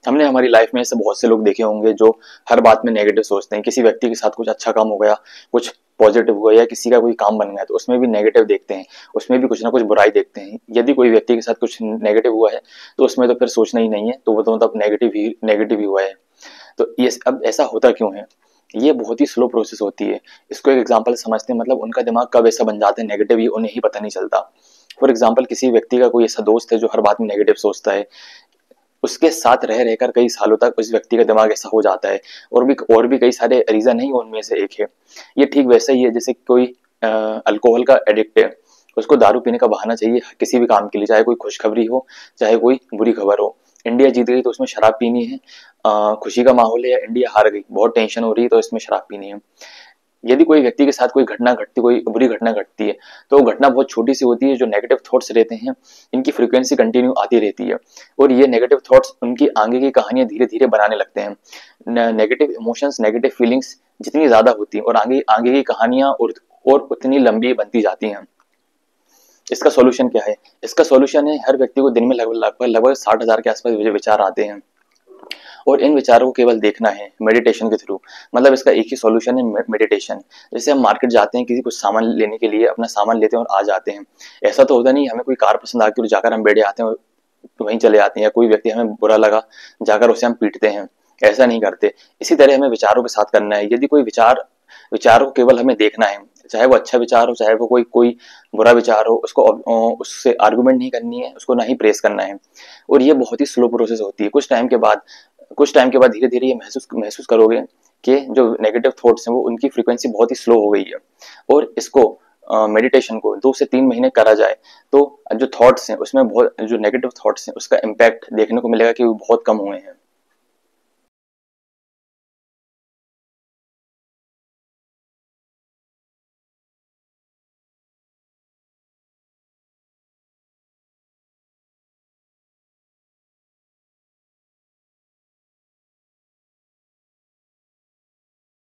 हमने हमारी लाइफ में ऐसे बहुत से लोग देखे होंगे जो हर बात में नेगेटिव सोचते हैं। किसी व्यक्ति के साथ कुछ अच्छा काम हो गया, कुछ पॉजिटिव हुआ, या किसी का कोई काम बन गया तो उसमें भी नेगेटिव देखते हैं, उसमें भी कुछ ना कुछ बुराई देखते हैं। यदि कोई व्यक्ति के साथ कुछ नेगेटिव हुआ है तो उसमें तो फिर सोचना ही नहीं है, तो वो तो मतलब नेगेटिव ही हुआ है। तो ये अब ऐसा होता क्यों है? ये बहुत ही स्लो प्रोसेस होती है। इसको एक एग्जांपल समझते हैं, मतलब उनका दिमाग कब ऐसा बन जाता है नेगेटिव, ही उन्हें ही पता नहीं चलता। फॉर एग्जाम्पल, किसी व्यक्ति का कोई ऐसा दोस्त है जो हर बात में नेगेटिव सोचता है, उसके साथ रह रहकर कई सालों तक उस व्यक्ति का दिमाग ऐसा हो जाता है। और भी कई सारे रीजन है, उनमें से एक है। ये ठीक वैसा ही है जैसे कोई अल्कोहल का एडिक्ट है, उसको दारू पीने का बहाना चाहिए किसी भी काम के लिए, चाहे कोई खुशखबरी हो, चाहे कोई बुरी खबर हो। इंडिया जीत गई तो उसमें शराब पीनी है, खुशी का माहौल है, या इंडिया हार गई बहुत टेंशन हो रही है तो इसमें शराब पीनी है। यदि कोई व्यक्ति के साथ कोई बुरी घटना घटती है, तो वो घटना बहुत छोटी सी होती है। जो नेगेटिव थॉट्स रहते हैं, इनकी फ्रीक्वेंसी कंटिन्यू आती रहती है, और ये नेगेटिव थॉट्स उनकी आगे की कहानियां धीरे धीरे बनाने लगते हैं। नेगेटिव इमोशंस, नेगेटिव फीलिंग्स जितनी ज्यादा होती हैं, और आगे आगे की कहानियां और उतनी लंबी बनती जाती हैं। इसका सॉल्यूशन क्या है? इसका सॉल्यूशन है, हर व्यक्ति को दिन में लगभग 60,000 के आसपास विचार आते हैं, और इन विचारों को केवल देखना है मेडिटेशन के थ्रू। मतलब इसका एक ही सॉल्यूशन है, मेडिटेशन। जैसे हम मार्केट जाते हैं किसी कुछ सामान लेने के लिए, अपना सामान लेते हैं और आ जाते हैं। ऐसा तो होता नहीं हमें कोई कार पसंद आती है और जाकर हम बैठ जाते हैं और वहीं चले जाते हैं, या कोई व्यक्ति हमें बुरा लगा जाकर उसे हम पीटते हैं। ऐसा नहीं करते। इसी तरह हमें विचारों के साथ करना है। यदि कोई विचार को केवल हमें देखना है, चाहे वो अच्छा विचार हो, चाहे वो कोई कोई बुरा विचार हो, उसको उससे आर्गुमेंट नहीं करनी है, उसको ना ही प्रेस करना है। और ये बहुत ही स्लो प्रोसेस होती है। कुछ टाइम के बाद धीरे धीरे ये महसूस करोगे कि जो नेगेटिव थॉट्स हैं वो उनकी फ्रीक्वेंसी बहुत ही स्लो हो गई है। और इसको मेडिटेशन को 2 से 3 महीने करा जाए तो जो थॉट्स हैं उसमें, बहुत जो नेगेटिव थॉट्स हैं उसका इम्पैक्ट देखने को मिलेगा कि वो बहुत कम हुए हैं।